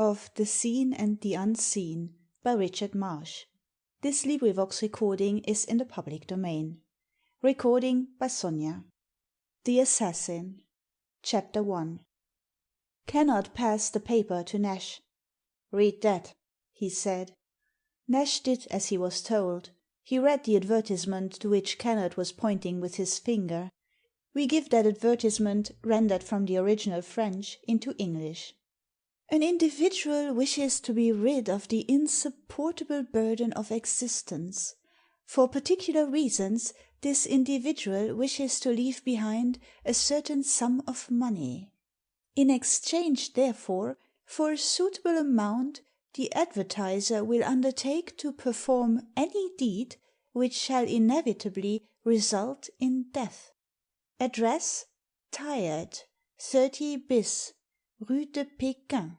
of The Seen and the Unseen by Richard Marsh. This recording is in the public domain. Recording by Sonia. The Assassin. Chapter 1. Kennard passed the paper to Nash. "Read that," he said. Nash did as he was told. He read the advertisement to which Kennard was pointing with his finger. We give that advertisement, rendered from the original French into English. An individual wishes to be rid of the insupportable burden of existence. For particular reasons, this individual wishes to leave behind a certain sum of money. In exchange, therefore, for a suitable amount, the advertiser will undertake to perform any deed which shall inevitably result in death. Address: Tired, 30 bis, Rue de Pékin.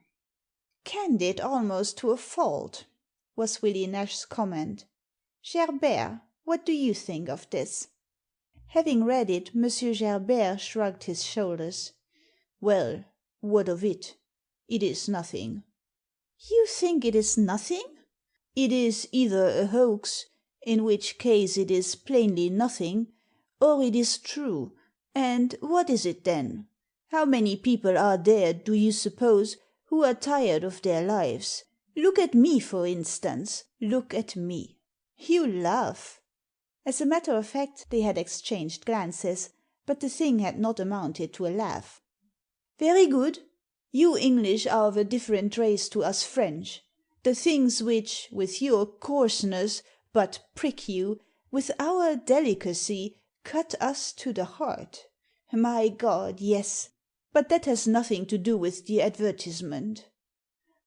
"Candid almost to a fault," was Willie Nash's comment. "Gerbert, what do you think of this?" Having read it, M. Gerbert shrugged his shoulders. "Well, what of it? It is nothing." "You think it is nothing?" "It is either a hoax, in which case it is plainly nothing, or it is true. And what is it then? How many people are there, do you suppose, who are tired of their lives? Look at me, for instance. Look at me." "You laugh." As a matter of fact, they had exchanged glances, but the thing had not amounted to a laugh. "Very good. You English are of a different race to us French. The things which, with your coarseness, but prick you, with our delicacy, cut us to the heart. My God, yes. But that has nothing to do with the advertisement."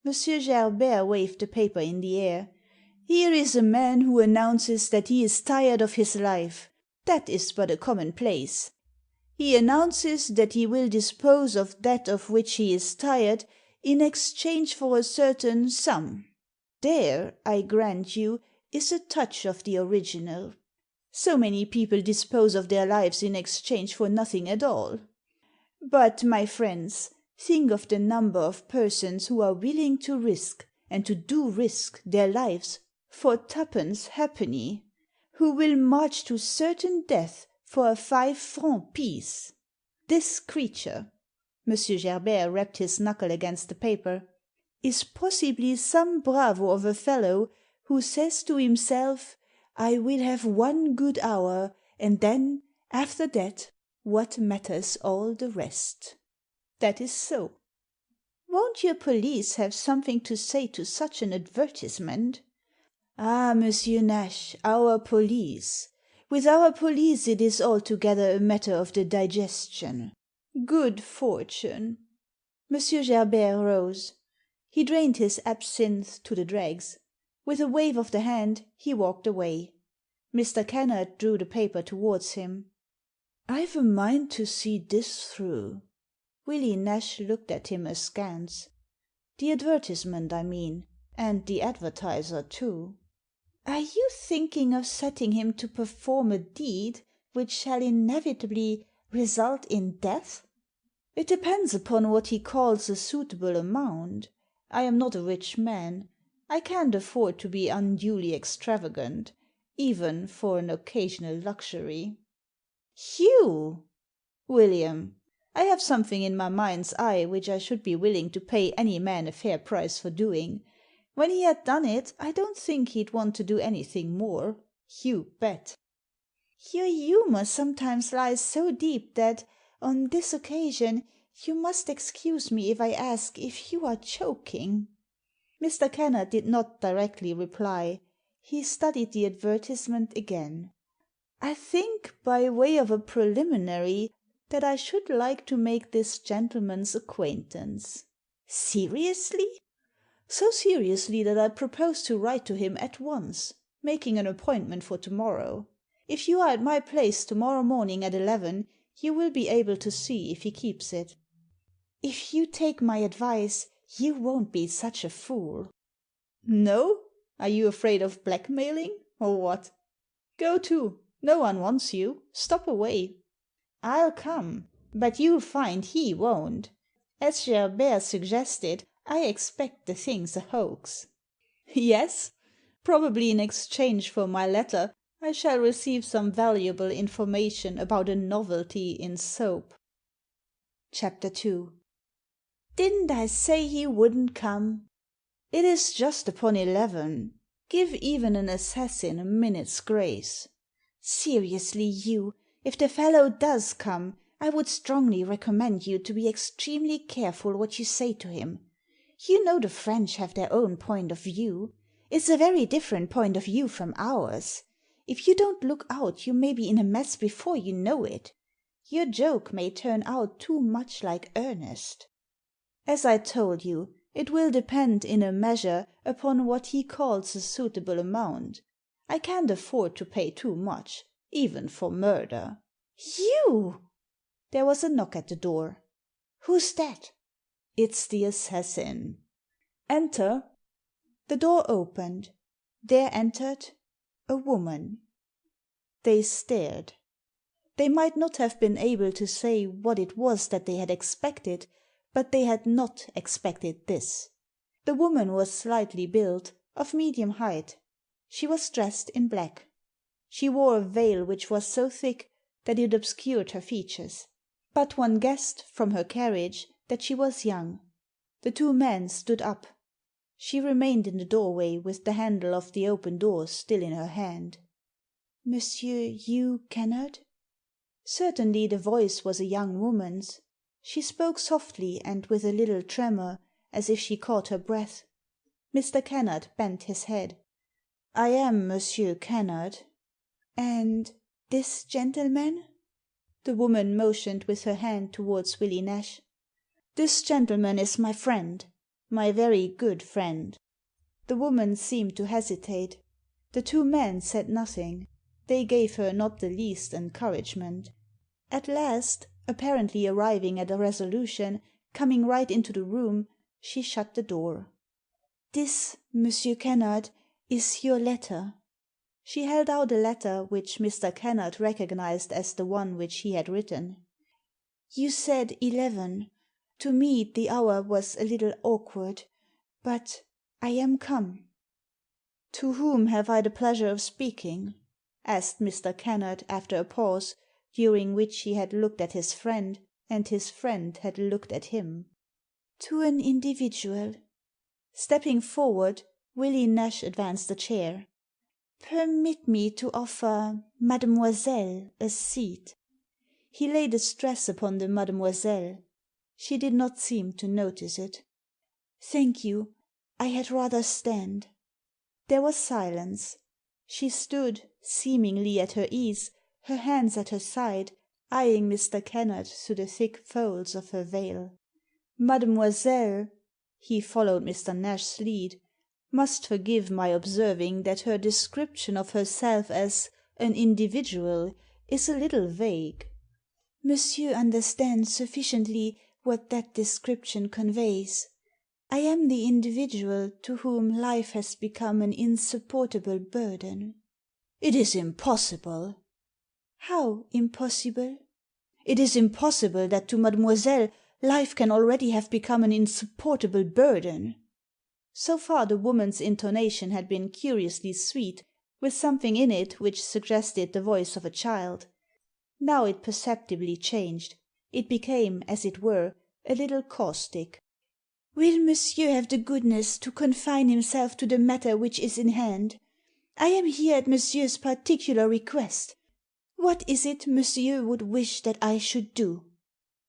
Monsieur Gerbert waved the paper in the air. "Here is a man who announces that he is tired of his life. That is but a commonplace. He announces that he will dispose of that of which he is tired in exchange for a certain sum. There, I grant you, is a touch of the original. So many people dispose of their lives in exchange for nothing at all. But, my friends, think of the number of persons who are willing to risk, and to do risk, their lives for twopence halfpenny, who will march to certain death for a 5-franc piece. This creature," Monsieur Gerbert rapped his knuckle against the paper, "is possibly some bravo of a fellow who says to himself, 'I will have one good hour, and then, after that, what matters all the rest?' That is so. Won't your police have something to say to such an advertisement?" "Ah, Monsieur Nash, our police. With our police it is altogether a matter of the digestion. Good fortune." Monsieur Gerbert rose. He drained his absinthe to the dregs. With a wave of the hand he walked away. Mr. Kennard drew the paper towards him. "I've a mind to see this through." Willie Nash looked at him askance. "The advertisement, I mean, and the advertiser too." "Are you thinking of setting him to perform a deed which shall inevitably result in death?" "It depends upon what he calls a suitable amount. I am not a rich man. I can't afford to be unduly extravagant, even for an occasional luxury." "You!" "William, I have something in my mind's eye which I should be willing to pay any man a fair price for doing. When he had done it, I don't think he'd want to do anything more. You bet." "Your humour sometimes lies so deep that, on this occasion, you must excuse me if I ask if you are joking." Mr. Kennard did not directly reply. He studied the advertisement again. "I think, by way of a preliminary, that I should like to make this gentleman's acquaintance." "Seriously?" "So seriously that I propose to write to him at once, making an appointment for to morrow. If you are at my place to morrow morning at 11, you will be able to see if he keeps it." "If you take my advice, you won't be such a fool." "No? Are you afraid of blackmailing, or what? Go to. No one wants you. Stop away." "I'll come, but you'll find he won't. As Gerbert suggested, I expect the thing's a hoax." "Yes? Probably in exchange for my letter I shall receive some valuable information about a novelty in soap." CHAPTER II. "Didn't I say he wouldn't come?" "It is just upon 11. Give even an assassin a minute's grace." "Seriously, Hugh, if the fellow does come, I would strongly recommend you to be extremely careful what you say to him. You know the French have their own point of view. It's a very different point of view from ours. If you don't look out you may be in a mess before you know it. Your joke may turn out too much like earnest." "As I told you, it will depend in a measure upon what he calls a suitable amount. I can't afford to pay too much, even for murder." "You!" There was a knock at the door. "Who's that?" "It's the assassin." "Enter." The door opened. There entered a woman. They stared. They might not have been able to say what it was that they had expected, but they had not expected this. The woman was slightly built, of medium height. She was dressed in black. She wore a veil which was so thick that it obscured her features. But one guessed, from her carriage, that she was young. The two men stood up. She remained in the doorway with the handle of the open door still in her hand. "Monsieur Hugh Kennard?" Certainly the voice was a young woman's. She spoke softly and with a little tremor, as if she caught her breath. Mr. Kennard bent his head. "I am Monsieur Kennard." "And this gentleman?" The woman motioned with her hand towards Willie Nash. "This gentleman is my friend, my very good friend." The woman seemed to hesitate. The two men said nothing. They gave her not the least encouragement. At last, apparently arriving at a resolution, coming right into the room, she shut the door. "This, Monsieur Kennard, is your letter." She held out a letter which Mr. Kennard recognized as the one which he had written. "You said 11. To me the hour was a little awkward. But I am come." "To whom have I the pleasure of speaking?" asked Mr. Kennard after a pause, during which he had looked at his friend, and his friend had looked at him. "To an individual." Stepping forward, Willie Nash advanced a chair. "Permit me to offer mademoiselle a seat." He laid a stress upon the mademoiselle. She did not seem to notice it. "Thank you. I had rather stand." There was silence. She stood, seemingly at her ease, her hands at her side, eyeing Mr. Kennard through the thick folds of her veil. "Mademoiselle," he followed Mr. Nash's lead, "must forgive my observing that her description of herself as an individual is a little vague." "Monsieur understands sufficiently what that description conveys. I am the individual to whom life has become an insupportable burden." "It is impossible." "How impossible?" "It is impossible that to mademoiselle life can already have become an insupportable burden." So far the woman's intonation had been curiously sweet, with something in it which suggested the voice of a child. Now it perceptibly changed. It became, as it were, a little caustic. "Will monsieur have the goodness to confine himself to the matter which is in hand? I am here at monsieur's particular request. What is it monsieur would wish that I should do?"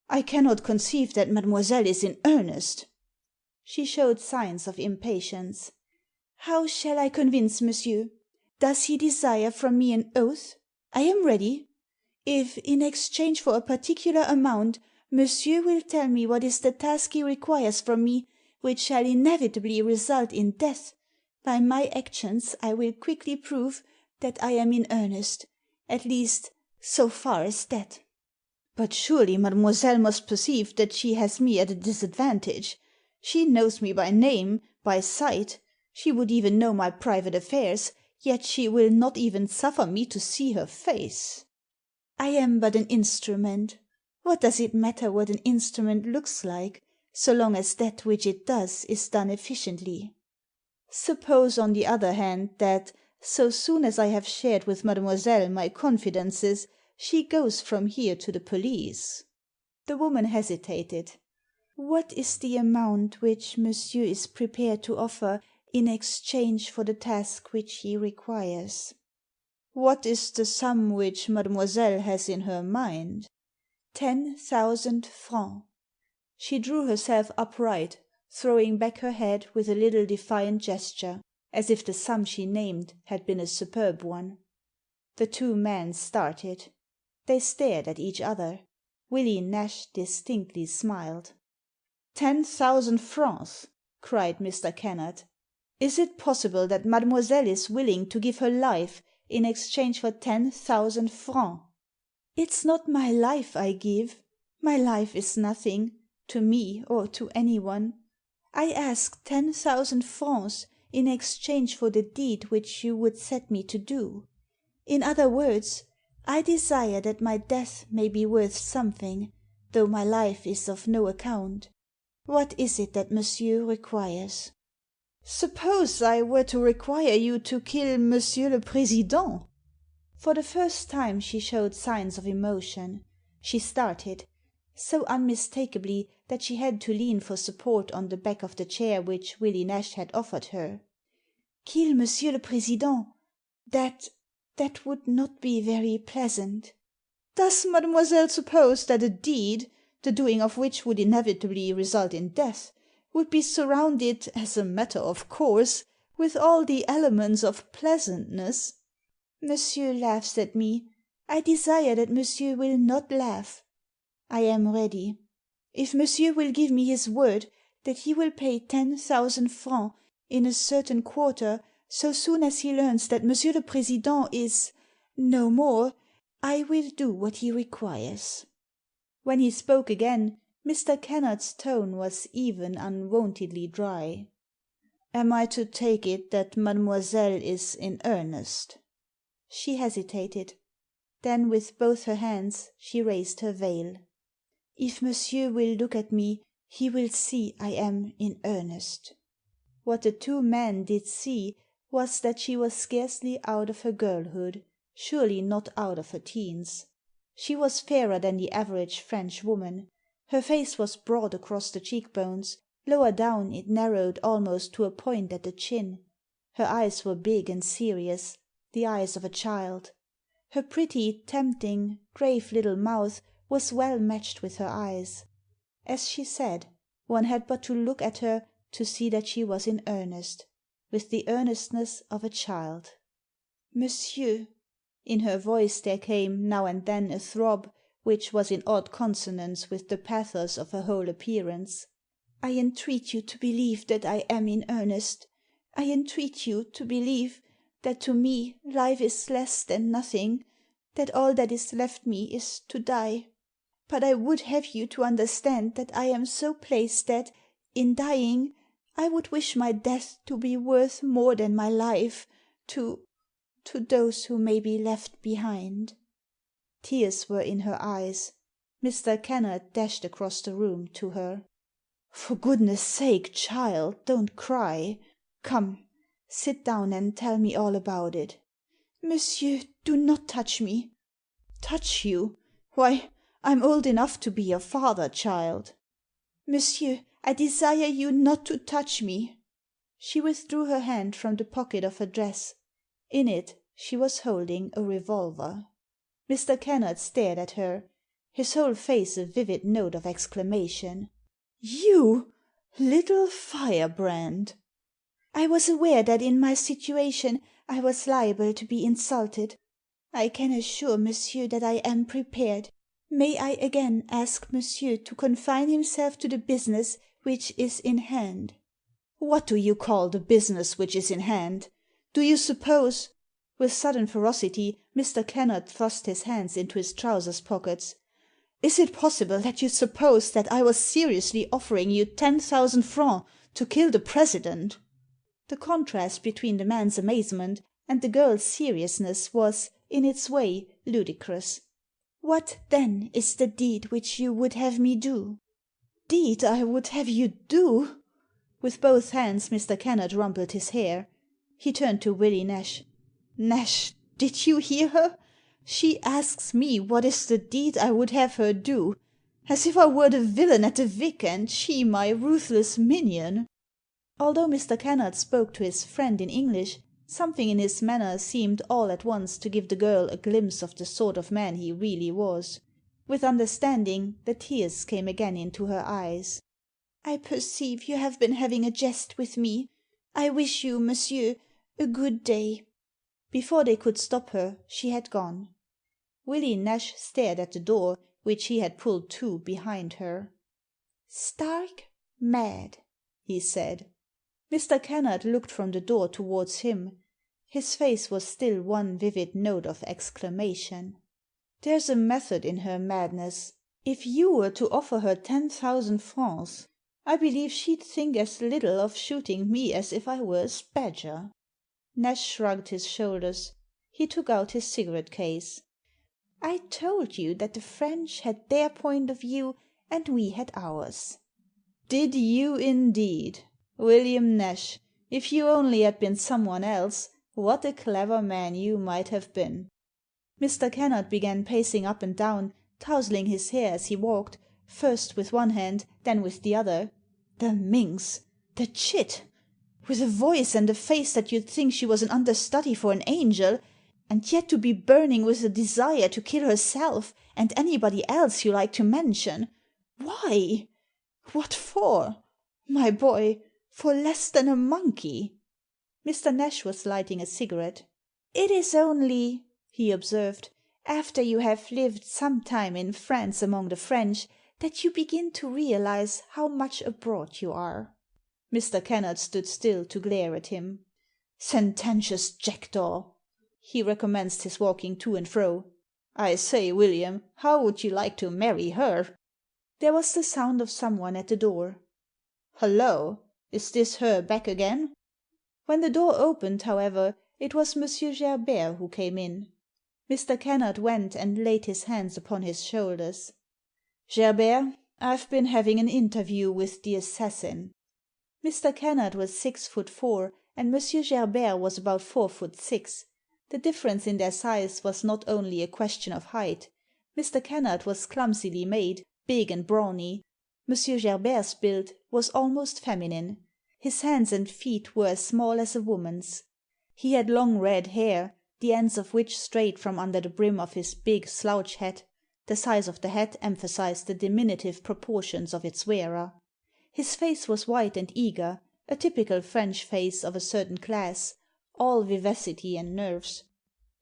"I cannot conceive that mademoiselle is in earnest." She showed signs of impatience. "How shall I convince monsieur? Does he desire from me an oath? I am ready. If, in exchange for a particular amount, monsieur will tell me what is the task he requires from me, which shall inevitably result in death, by my actions I will quickly prove that I am in earnest, at least, so far as that." "But surely mademoiselle must perceive that she has me at a disadvantage. She knows me by name, by sight. She would even know my private affairs, yet she will not even suffer me to see her face." "I am but an instrument. What does it matter what an instrument looks like, so long as that which it does is done efficiently. Suppose, on the other hand, that, so soon as I have shared with mademoiselle my confidences, she goes from here to the police." The woman hesitated. "What is the amount which monsieur is prepared to offer in exchange for the task which he requires?" "What is the sum which mademoiselle has in her mind?" 10,000 francs. She drew herself upright, throwing back her head with a little defiant gesture, as if the sum she named had been a superb one. The two men started. They stared at each other. Willie Nash distinctly smiled. 10,000 francs!" cried Mr. Kennard. "Is it possible that mademoiselle is willing to give her life in exchange for 10,000 francs?" "It's not my life I give. My life is nothing — to me or to anyone. I ask 10,000 francs in exchange for the deed which you would set me to do. In other words, I desire that my death may be worth something, though my life is of no account. What is it that monsieur requires?" "Suppose I were to require you to kill Monsieur le Président?" For the first time she showed signs of emotion. She started — so unmistakably that she had to lean for support on the back of the chair which Willie Nash had offered her. "Kill Monsieur le Président? That would not be very pleasant." "Does mademoiselle suppose that a deed, the doing of which would inevitably result in death, would be surrounded, as a matter of course, with all the elements of pleasantness?" "Monsieur laughs at me. I desire that monsieur will not laugh. I am ready. If monsieur will give me his word that he will pay 10,000 francs in a certain quarter so soon as he learns that Monsieur le Président is — no more, I will do what he requires." When he spoke again, Mr. Kennard's tone was even unwontedly dry. "Am I to take it that mademoiselle is in earnest?" She hesitated. Then with both her hands she raised her veil. "If monsieur will look at me he will see I am in earnest." What the two men did see was that she was scarcely out of her girlhood, surely not out of her teens. She was fairer than the average French woman. Her face was broad across the cheekbones. Lower down it narrowed almost to a point at the chin. Her eyes were big and serious, the eyes of a child. Her pretty, tempting, grave little mouth was well matched with her eyes. As she said, one had but to look at her to see that she was in earnest, with the earnestness of a child. "Monsieur," in her voice there came now and then a throb which was in odd consonance with the pathos of her whole appearance, "I entreat you to believe that I am in earnest. I entreat you to believe that to me life is less than nothing, that all that is left me is to die. But I would have you to understand that I am so placed that, in dying, I would wish my death to be worth more than my life to those who may be left behind." Tears were in her eyes. Mr. Kennard dashed across the room to her. "For goodness' sake, child, don't cry. Come, sit down and tell me all about it." "Monsieur, do not touch me." "Touch you? Why, I'm old enough to be your father, child." "Monsieur, I desire you not to touch me." She withdrew her hand from the pocket of her dress. In it she was holding a revolver. Mr. Kennard stared at her, his whole face a vivid note of exclamation. "You — little firebrand!" "I was aware that in my situation I was liable to be insulted. I can assure monsieur that I am prepared. May I again ask monsieur to confine himself to the business which is in hand?" "What do you call the business which is in hand? Do you suppose—" With sudden ferocity Mr. Kennard thrust his hands into his trousers pockets. "Is it possible that you suppose that I was seriously offering you 10,000 francs to kill the President?" The contrast between the man's amazement and the girl's seriousness was, in its way, ludicrous. "What, then, is the deed which you would have me do?" deed I would have you do." With both hands Mr. Kennard rumpled his hair. He turned to Willie Nash. "Nash, did you hear her? She asks me what is the deed I would have her do. As if I were the villain at the Vic, and she my ruthless minion." Although Mr. Kennard spoke to his friend in English, something in his manner seemed all at once to give the girl a glimpse of the sort of man he really was. With understanding, the tears came again into her eyes. "I perceive you have been having a jest with me. I wish you, monsieur, a good day." Before they could stop her, she had gone. Willie Nash stared at the door, which he had pulled to behind her. "Stark mad," he said. Mr. Kennard looked from the door towards him. His face was still one vivid note of exclamation. "There's a method in her madness. If you were to offer her 10,000 francs, I believe she'd think as little of shooting me as if I were a spadger." Nash shrugged his shoulders. He took out his cigarette case. "I told you that the French had their point of view and we had ours." "Did you indeed? William Nash, if you only had been someone else, what a clever man you might have been." Mr. Kennard began pacing up and down, tousling his hair as he walked, first with one hand, then with the other. The minx! The chit! With a voice and a face that you'd think she was an understudy for an angel, and yet to be burning with a desire to kill herself and anybody else you like to mention. Why? What for? My boy, for less than a monkey." Mr. Nash was lighting a cigarette. "It is only," he observed, "after you have lived some time in France among the French that you begin to realize how much abroad you are." Mr. Kennard stood still to glare at him. "Sententious jackdaw!" He recommenced his walking to and fro. "I say, William, how would you like to marry her?" There was the sound of someone at the door. "Hullo! Is this her back again?" When the door opened, however, it was M. Gerbert who came in. Mr. Kennard went and laid his hands upon his shoulders. "Gerbert, I've been having an interview with the assassin." Mr. Kennard was 6'4", and M. Gerbert was about 4'6". The difference in their size was not only a question of height. Mr. Kennard was clumsily made, big and brawny. M. Gerbert's build was almost feminine. His hands and feet were as small as a woman's. He had long red hair, the ends of which strayed from under the brim of his big slouch hat. The size of the hat emphasized the diminutive proportions of its wearer. His face was white and eager, a typical French face of a certain class, all vivacity and nerves.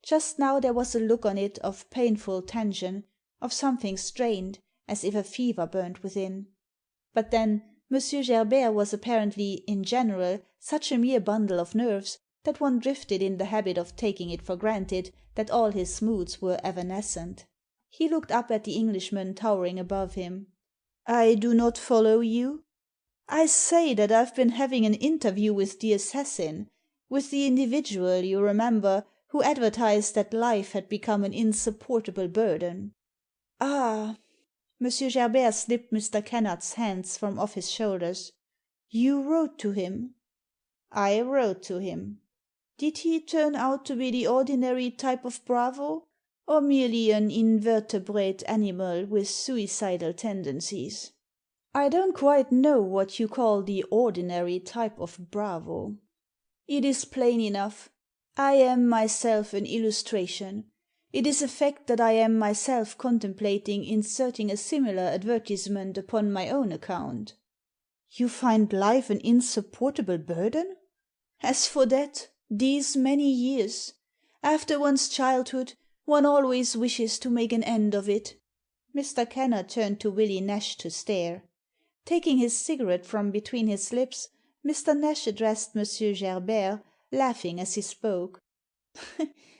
Just now there was a look on it of painful tension, of something strained, as if a fever burned within. But then M. Gerbert was apparently, in general, such a mere bundle of nerves that one drifted in the habit of taking it for granted that all his moods were evanescent. He looked up at the Englishman towering above him. "I do not follow you." "I say that I've been having an interview with the assassin, with the individual, you remember, who advertised that life had become an insupportable burden." "Ah!" M. Gerbert slipped Mr. Kennard's hands from off his shoulders. "You wrote to him?" "I wrote to him." "Did he turn out to be the ordinary type of bravo, or merely an invertebrate animal with suicidal tendencies?" "I don't quite know what you call the ordinary type of bravo." "It is plain enough. I am myself an illustration. It is a fact that I am myself contemplating inserting a similar advertisement upon my own account." "You find life an insupportable burden?" "As for that, these many years. After one's childhood, one always wishes to make an end of it." Mr. Kennard turned to Willie Nash to stare. Taking his cigarette from between his lips, Mr. Nash addressed M. Gerbert, laughing as he spoke.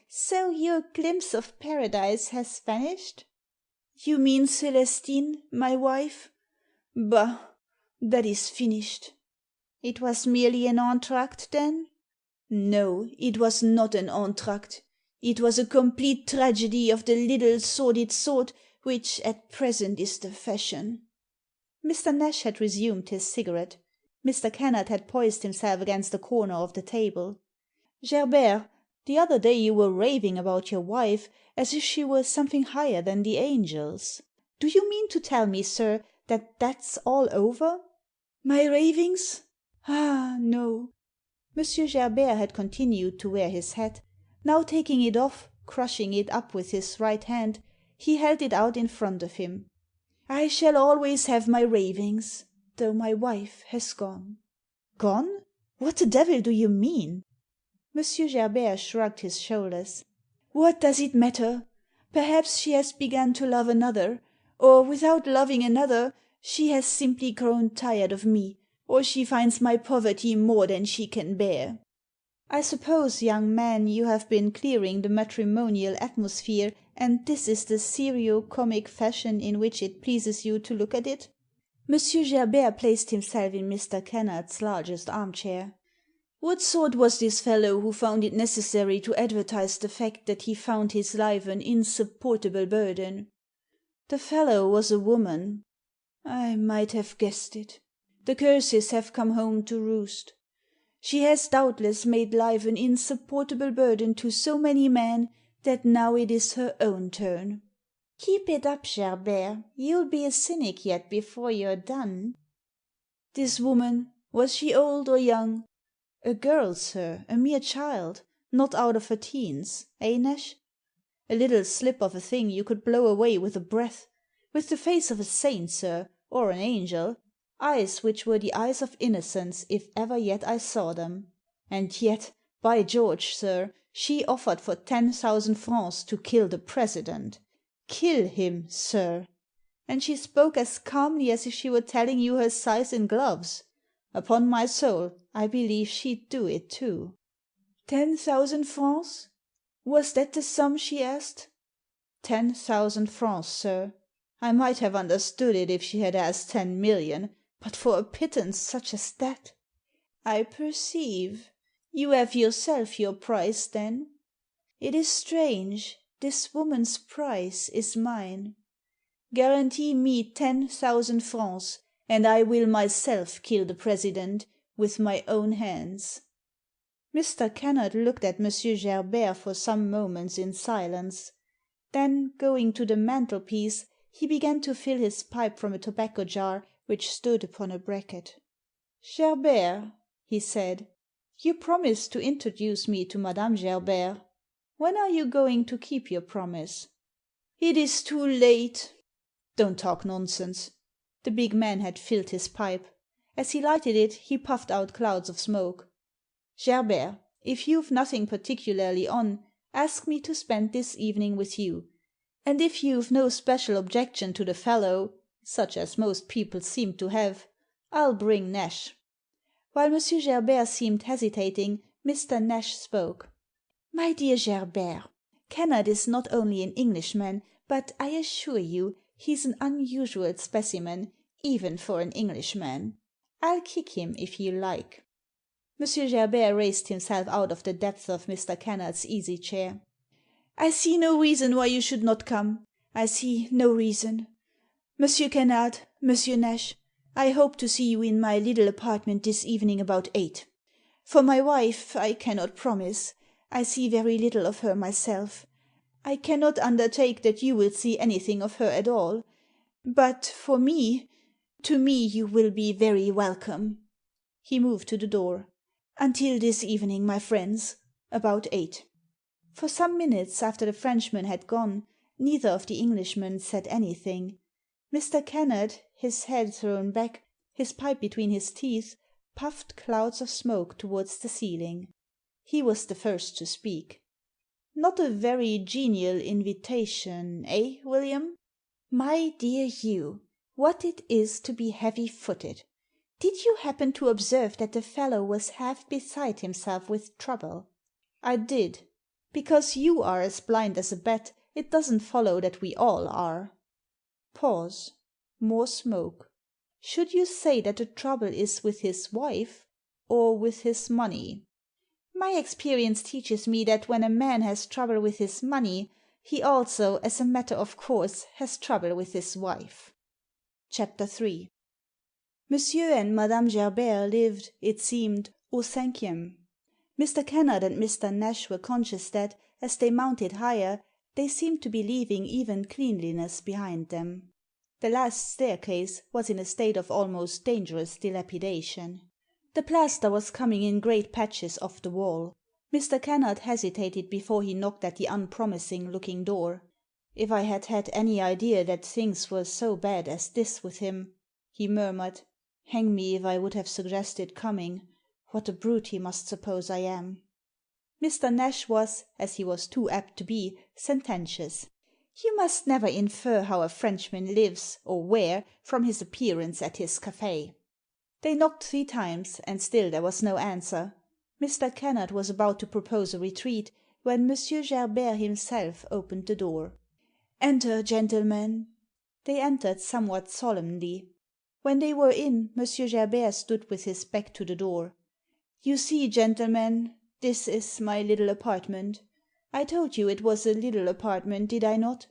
"So your glimpse of paradise has vanished?" "You mean Celestine, my wife? Bah! That is finished." "It was merely an entr'acte, then?" "No, it was not an entr'acte. It was a complete tragedy of the little sordid sort which at present is the fashion." Mr. Nash had resumed his cigarette. Mr. Kennard had poised himself against a corner of the table. "Gerbert, the other day you were raving about your wife as if she were something higher than the angels. Do you mean to tell me, sir, that that's all over?" "My ravings? Ah, no." Monsieur Gerbert had continued to wear his hat. Now taking it off, crushing it up with his right hand, he held it out in front of him. "I shall always have my ravings, though my wife has gone." "Gone? What the devil do you mean?" Monsieur Gerbert shrugged his shoulders. "What does it matter? Perhaps she has begun to love another, or without loving another she has simply grown tired of me, or she finds my poverty more than she can bear." "I suppose, young man, you have been clearing the matrimonial atmosphere, and this is the serio-comic fashion in which it pleases you to look at it?" Monsieur Gerbert placed himself in Mr. Kennard's largest armchair. "What sort was this fellow who found it necessary to advertise the fact that he found his life an insupportable burden?" "The fellow was a woman." "I might have guessed it. The curses have come home to roost. She has doubtless made life an insupportable burden to so many men that now it is her own turn." "Keep it up, Gerbert. You'll be a cynic yet before you're done." "This woman, was she old or young?" "A girl, sir, a mere child, not out of her teens, eh, Nash? A little slip of a thing you could blow away with a breath. With the face of a saint, sir, or an angel. Eyes which were the eyes of innocence if ever yet I saw them. And yet, by George, sir, she offered for 10,000 francs to kill the President. Kill him, sir. And she spoke as calmly as if she were telling you her size in gloves. Upon my soul, I believe she'd do it too." 10,000 francs? Was that the sum she asked?" 10,000 francs, sir. I might have understood it if she had asked 10,000,000, but for a pittance such as that "I perceive. You have yourself your price, then?" "It is strange. This woman's price is mine." "Guarantee me 10,000 francs, and I will myself kill the President with my own hands." Mr. Kennard looked at Monsieur Gerbert for some moments in silence. Then, going to the mantelpiece, he began to fill his pipe from a tobacco jar which stood upon a bracket. "Gerbert," he said, "you promised to introduce me to Madame Gerbert. When are you going to keep your promise?" "It is too late." "Don't talk nonsense." The big man had filled his pipe. As he lighted it he puffed out clouds of smoke. "Gerbert, if you've nothing particularly on, ask me to spend this evening with you. And if you've no special objection to the fellow, such as most people seem to have, I'll bring Nash." While Monsieur Gerbert seemed hesitating, Mr. Nash spoke. "My dear Gerbert, Kennard is not only an Englishman, but I assure you he's an unusual specimen, even for an Englishman. I'll kick him if you like." Monsieur Gerbert raised himself out of the depths of Mr. Kennard's easy chair. "I see no reason why you should not come. I see no reason. Monsieur Kennard, Monsieur Nash, I hope to see you in my little apartment this evening about 8. For my wife I cannot promise. I see very little of her myself. I cannot undertake that you will see anything of her at all. But for me, to me you will be very welcome." He moved to the door. "Until this evening, my friends. About 8." For some minutes after the Frenchman had gone, neither of the Englishmen said anything. Mr. Kennard, his head thrown back, his pipe between his teeth, puffed clouds of smoke towards the ceiling. He was the first to speak. "Not a very genial invitation, eh, William?" "My dear Hugh, what it is to be heavy-footed! Did you happen to observe that the fellow was half beside himself with trouble?" "I did. Because you are as blind as a bat, it doesn't follow that we all are." Pause. More smoke. "Should you say that the trouble is with his wife, or with his money?" "My experience teaches me that when a man has trouble with his money, he also, as a matter of course, has trouble with his wife." CHAPTER 3 Monsieur and Madame Gerbert lived, it seemed, au cinquième. Mr. Kennard and Mr. Nash were conscious that, as they mounted higher, they seemed to be leaving even cleanliness behind them. The last staircase was in a state of almost dangerous dilapidation. The plaster was coming in great patches off the wall. Mr. Kennard hesitated before he knocked at the unpromising-looking door. "If I had had any idea that things were so bad as this with him," he murmured. "Hang me if I would have suggested coming. What a brute he must suppose I am." Mr. Nash was, as he was too apt to be, sententious. "You must never infer how a Frenchman lives, or where, from his appearance at his café." They knocked 3 times, and still there was no answer. Mr. Kennard was about to propose a retreat, when Monsieur Gerbert himself opened the door. "Enter, gentlemen." They entered somewhat solemnly. When they were in, Monsieur Gerbert stood with his back to the door. "You see, gentlemen, this is my little apartment. I told you it was a little apartment, did I not?"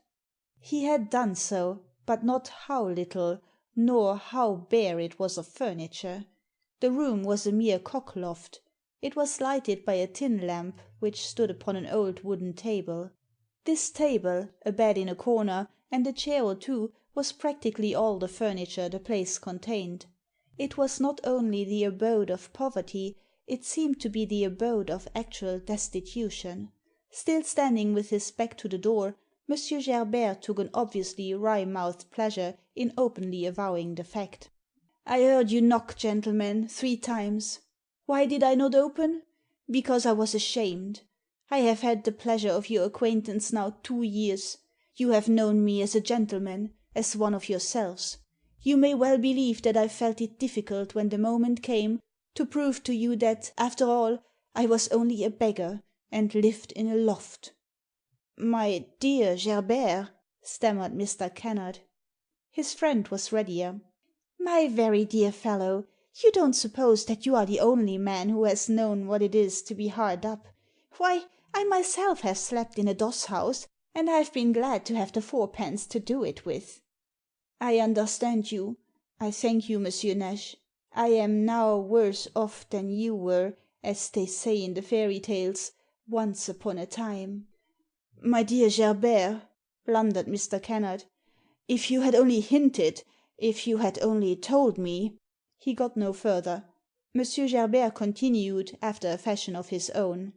He had done so, but not how little, nor how bare it was of furniture. The room was a mere cockloft. It was lighted by a tin lamp which stood upon an old wooden table. This table, a bed in a corner, and a chair or two was practically all the furniture the place contained. It was not only the abode of poverty, it seemed to be the abode of actual destitution. Still standing with his back to the door, Monsieur Gerbert took an obviously wry-mouthed pleasure in openly avowing the fact. "I heard you knock, gentlemen, 3 times. Why did I not open? Because I was ashamed. I have had the pleasure of your acquaintance now 2 years. You have known me as a gentleman, as one of yourselves. You may well believe that I felt it difficult when the moment came to prove to you that, after all, I was only a beggar, and lived in a loft." "My dear Gerbert," stammered Mr. Kennard. His friend was readier. "My very dear fellow, you don't suppose that you are the only man who has known what it is to be hard up. Why, I myself have slept in a doss house, and I've been glad to have the 4 pence to do it with." "I understand you. I thank you, Monsieur Nash. I am now worse off than you were, as they say in the fairy tales, once upon a time." "My dear Gerbert," blundered Mr. Kennard, "if you had only hinted, if you had only told me—" He got no further. Monsieur Gerbert continued, after a fashion of his own.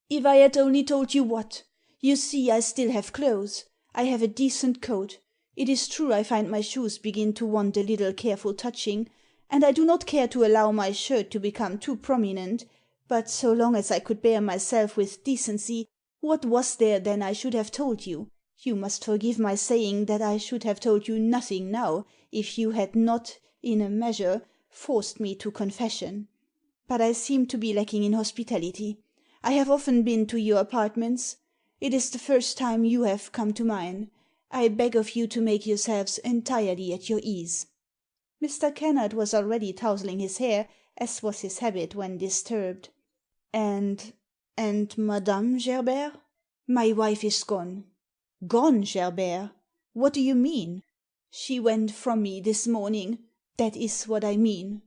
"If I had only told you what? You see, I still have clothes. I have a decent coat. It is true I find my shoes begin to want a little careful touching, and I do not care to allow my shirt to become too prominent, but so long as I could bear myself with decency, what was there then I should have told you? You must forgive my saying that I should have told you nothing now, if you had not, in a measure, forced me to confession. But I seem to be lacking in hospitality. I have often been to your apartments. It is the first time you have come to mine. I beg of you to make yourselves entirely at your ease." Mr. Kennard was already tousling his hair, as was his habit when disturbed. And Madame Gerbert? My wife is gone." "Gone, Gerbert? What do you mean?" "She went from me this morning. That is what I mean."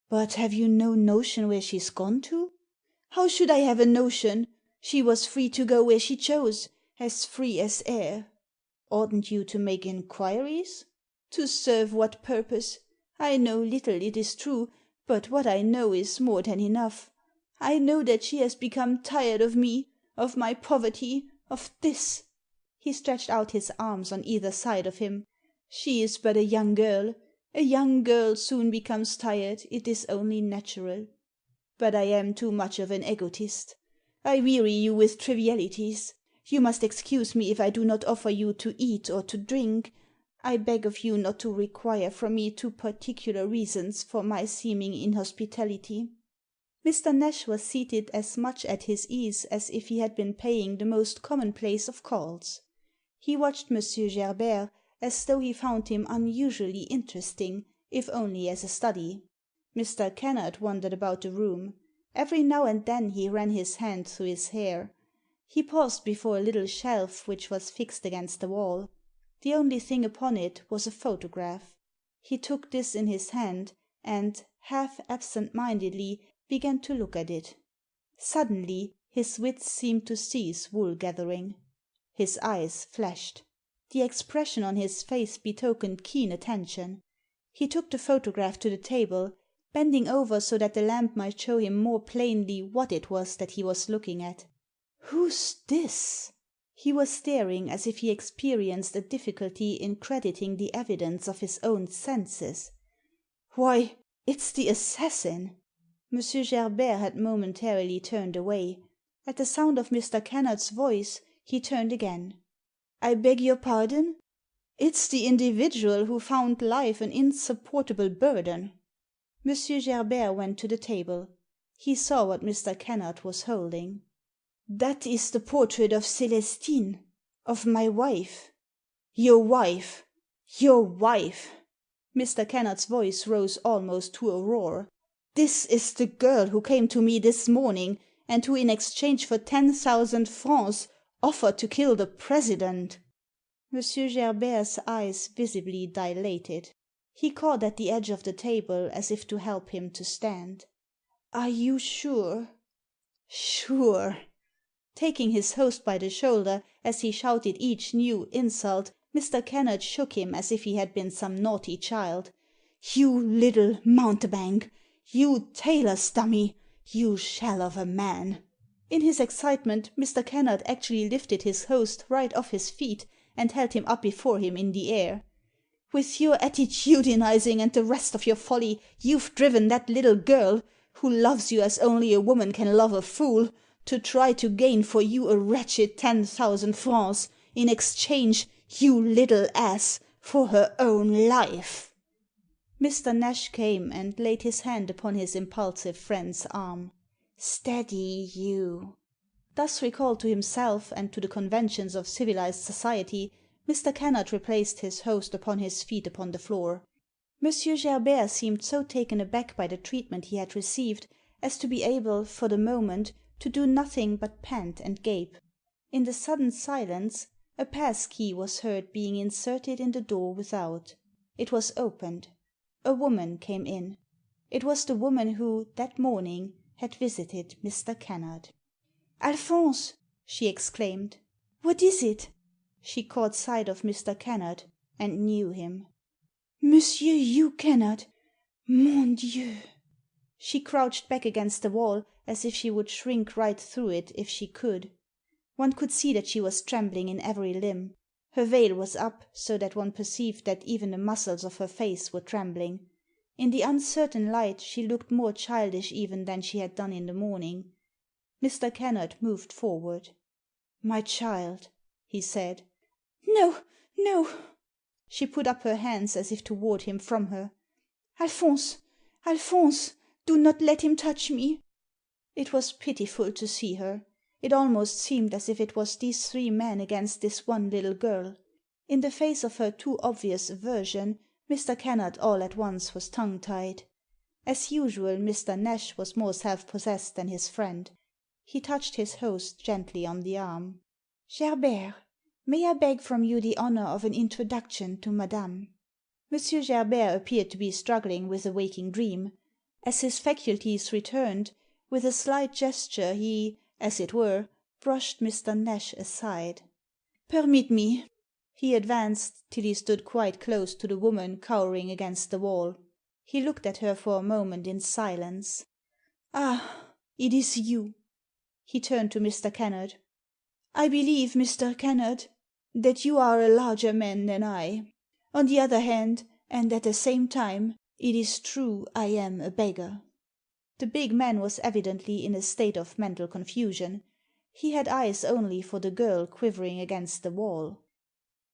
"But have you no notion where she's gone to?" "How should I have a notion? She was free to go where she chose, as free as air." "Oughtn't you to make inquiries?" "To serve what purpose? I know little, it is true, but what I know is more than enough. I know that she has become tired of me, of my poverty, of this." He stretched out his arms on either side of him. "She is but a young girl. A young girl soon becomes tired, it is only natural. But I am too much of an egotist. I weary you with trivialities. You must excuse me if I do not offer you to eat or to drink. I beg of you not to require from me too particular reasons for my seeming inhospitality." Mr. Nash was seated as much at his ease as if he had been paying the most commonplace of calls. He watched Monsieur Gerbert as though he found him unusually interesting, if only as a study. Mr. Kennard wandered about the room. Every now and then he ran his hand through his hair. He paused before a little shelf which was fixed against the wall. The only thing upon it was a photograph. He took this in his hand, and, half absent-mindedly, began to look at it. Suddenly his wits seemed to cease wool-gathering. His eyes flashed. The expression on his face betokened keen attention. He took the photograph to the table, bending over so that the lamp might show him more plainly what it was that he was looking at. "Who's this?" He was staring as if he experienced a difficulty in crediting the evidence of his own senses. "Why, it's the assassin!" M. Gerbert had momentarily turned away. At the sound of Mr. Kennard's voice he turned again. "I beg your pardon? It's the individual who found life an insupportable burden." M. Gerbert went to the table. He saw what Mr. Kennard was holding. "That is the portrait of Celestine — of my wife." "Your wife! Your wife!" Mr. Kennard's voice rose almost to a roar. "This is the girl who came to me this morning, and who in exchange for 10,000 francs offered to kill the President." M. Gerbert's eyes visibly dilated. He caught at the edge of the table as if to help him to stand. "Are you sure?" "Sure!" Taking his host by the shoulder as he shouted each new insult, Mr. Kennard shook him as if he had been some naughty child. "You little mountebank! You tailor's dummy! You shell of a man!" In his excitement Mr. Kennard actually lifted his host right off his feet and held him up before him in the air. "With your attitudinizing and the rest of your folly you've driven that little girl, who loves you as only a woman can love a fool, to try to gain for you a wretched 10,000 francs in exchange, you little ass, for her own life." Mr. Nash came and laid his hand upon his impulsive friend's arm. "Steady, you." Thus recalled to himself and to the conventions of civilized society, Mr. Kennard replaced his host upon his feet upon the floor. M. Gerbert seemed so taken aback by the treatment he had received as to be able, for the moment, to do nothing but pant and gape. In the sudden silence a pass key was heard being inserted in the door without. It was opened. A woman came in. It was the woman who, that morning, had visited Mr. Kennard. "Alphonse!" she exclaimed. "What is it?" She caught sight of Mr. Kennard, and knew him. "Monsieur Hugh Kennard! Mon Dieu!" She crouched back against the wall as if she would shrink right through it if she could. One could see that she was trembling in every limb. Her veil was up, so that one perceived that even the muscles of her face were trembling. In the uncertain light she looked more childish even than she had done in the morning. Mr. Kennard moved forward. "My child," he said. "No, no!" She put up her hands as if to ward him from her. "Alphonse! Alphonse! Do not let him touch me!" It was pitiful to see her. It almost seemed as if it was these three men against this one little girl. In the face of her too obvious aversion, Mr. Kennard all at once was tongue-tied. As usual, Mr. Nash was more self-possessed than his friend. He touched his host gently on the arm. "Gerbert, may I beg from you the honour of an introduction to madame?" M. Gerbert appeared to be struggling with a waking dream. As his faculties returned, with a slight gesture he, as it were, brushed Mr. Nash aside. "Permit me." He advanced till he stood quite close to the woman cowering against the wall. He looked at her for a moment in silence. "Ah, it is you." He turned to Mr. Kennard. "I believe, Mr. Kennard, that you are a larger man than I. On the other hand, and at the same time, it is true I am a beggar." The big man was evidently in a state of mental confusion. He had eyes only for the girl quivering against the wall.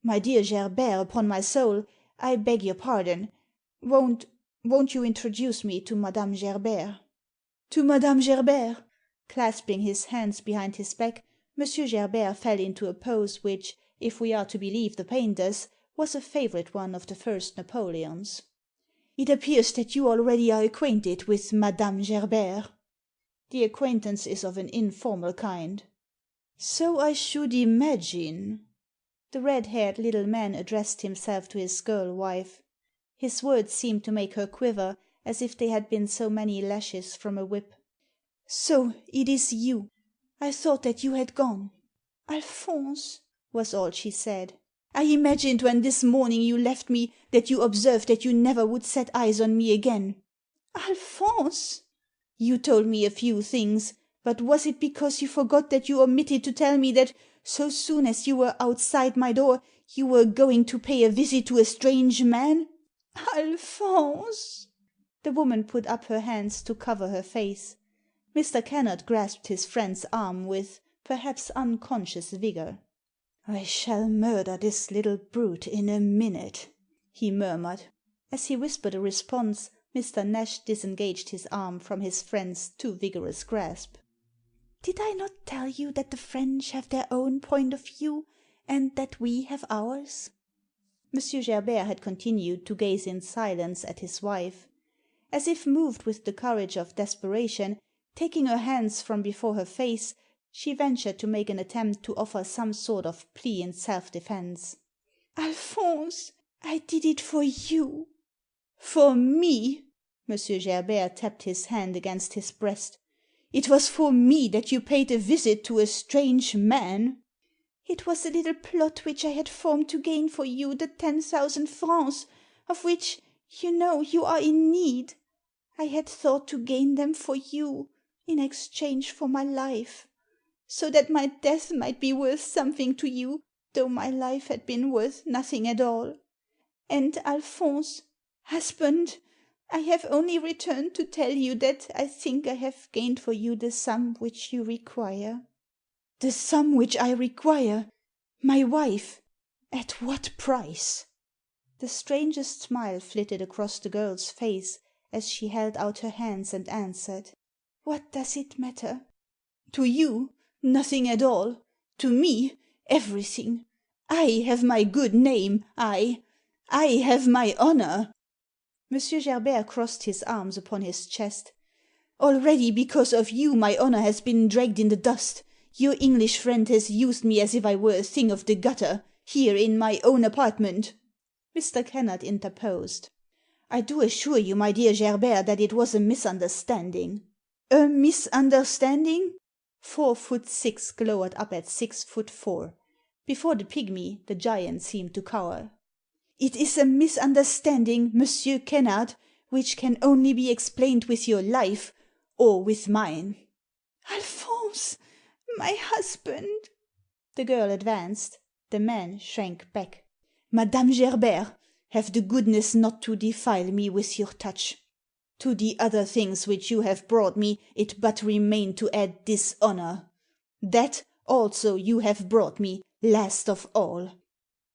"My dear Gerbert, upon my soul, I beg your pardon. Won't you introduce me to Madame Gerbert?" "To Madame Gerbert!" Clasping his hands behind his back, M. Gerbert fell into a pose which, if we are to believe the painters, was a favourite one of the first Napoleon's. "It appears that you already are acquainted with Madame Gerbert." "The acquaintance is of an informal kind." "So I should imagine." The red-haired little man addressed himself to his girl wife. His words seemed to make her quiver, as if they had been so many lashes from a whip. "So it is you. I thought that you had gone." "Alphonse," was all she said. "I imagined when this morning you left me that you observed that you never would set eyes on me again." "Alphonse!" "You told me a few things, but was it because you forgot that you omitted to tell me that, so soon as you were outside my door, you were going to pay a visit to a strange man?" "Alphonse!" The woman put up her hands to cover her face. Mr. Kennard grasped his friend's arm with, perhaps, unconscious vigour. "I shall murder this little brute in a minute," he murmured. As he whispered a response, Mr. Nash disengaged his arm from his friend's too vigorous grasp. "Did I not tell you that the French have their own point of view, and that we have ours?" M. Gerbert had continued to gaze in silence at his wife. As if moved with the courage of desperation, taking her hands from before her face, she ventured to make an attempt to offer some sort of plea in self-defence. "Alphonse, I did it for you." "For me?" M. Gerbert tapped his hand against his breast. "It was for me that you paid a visit to a strange man?" "It was a little plot which I had formed to gain for you the 10,000 francs, of which, you know, you are in need. I had thought to gain them for you, in exchange for my life, so that my death might be worth something to you, though my life had been worth nothing at all. And, Alphonse, husband, I have only returned to tell you that I think I have gained for you the sum which you require." "The sum which I require? My wife? At what price?" The strangest smile flitted across the girl's face as she held out her hands and answered. "What does it matter?" "To you, nothing at all. To me, everything. I have my good name, I have my honour." M. Gerbert crossed his arms upon his chest. "Already because of you my honour has been dragged in the dust. Your English friend has used me as if I were a thing of the gutter, here in my own apartment." Mr. Kennard interposed. "I do assure you, my dear Gerbert, that it was a misunderstanding." "A misunderstanding?" 4'6" glowered up at 6'4". Before the pygmy the giant seemed to cower. "It is a misunderstanding, Monsieur Kennard, which can only be explained with your life, or with mine." "Alphonse, my husband!" The girl advanced. The man shrank back. "Madame Gerbert, have the goodness not to defile me with your touch. To the other things which you have brought me it but remained to add dishonour. That also you have brought me, last of all.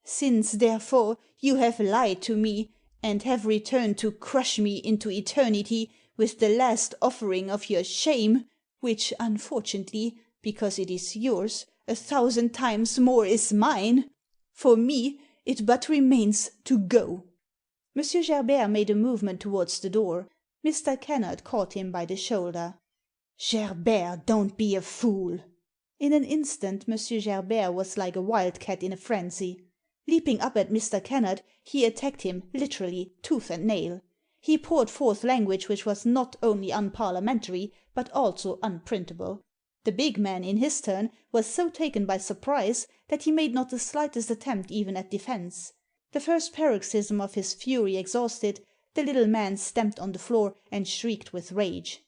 Since, therefore, you have lied to me, and have returned to crush me into eternity with the last offering of your shame, which, unfortunately, because it is yours, 1,000 times more is mine, for me it but remains to go." M. Gerbert made a movement towards the door. Mr. Kennard caught him by the shoulder. "Gerbert, don't be a fool." In an instant M. Gerbert was like a wild cat in a frenzy. Leaping up at Mr. Kennard, he attacked him, literally, tooth and nail. He poured forth language which was not only unparliamentary, but also unprintable. The big man, in his turn, was so taken by surprise that he made not the slightest attempt even at defence. The first paroxysm of his fury exhausted, the little man stamped on the floor and shrieked with rage.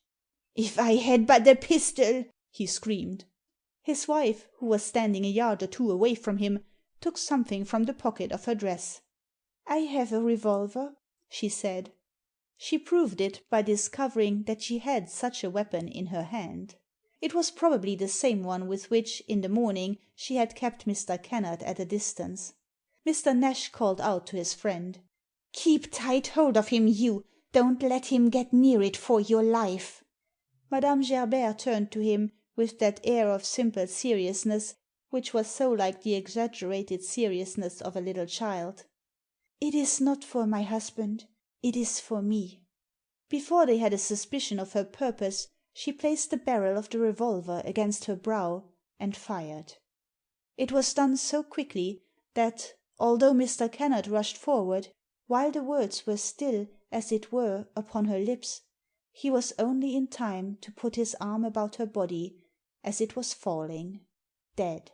"If I had but a pistol!" he screamed. His wife, who was standing a yard or two away from him, took something from the pocket of her dress. "I have a revolver," she said. She proved it by discovering that she had such a weapon in her hand. It was probably the same one with which, in the morning, she had kept Mr. Kennard at a distance. Mr. Nash called out to his friend. "Keep tight hold of him, you! Don't let him get near it for your life." Madame Gerbert turned to him with that air of simple seriousness which was so like the exaggerated seriousness of a little child. "It is not for my husband. It is for me." Before they had a suspicion of her purpose, she placed the barrel of the revolver against her brow, and fired. It was done so quickly that, although Mr. Kennard rushed forward, while the words were still as it were, upon her lips, he was only in time to put his arm about her body as it was falling, dead.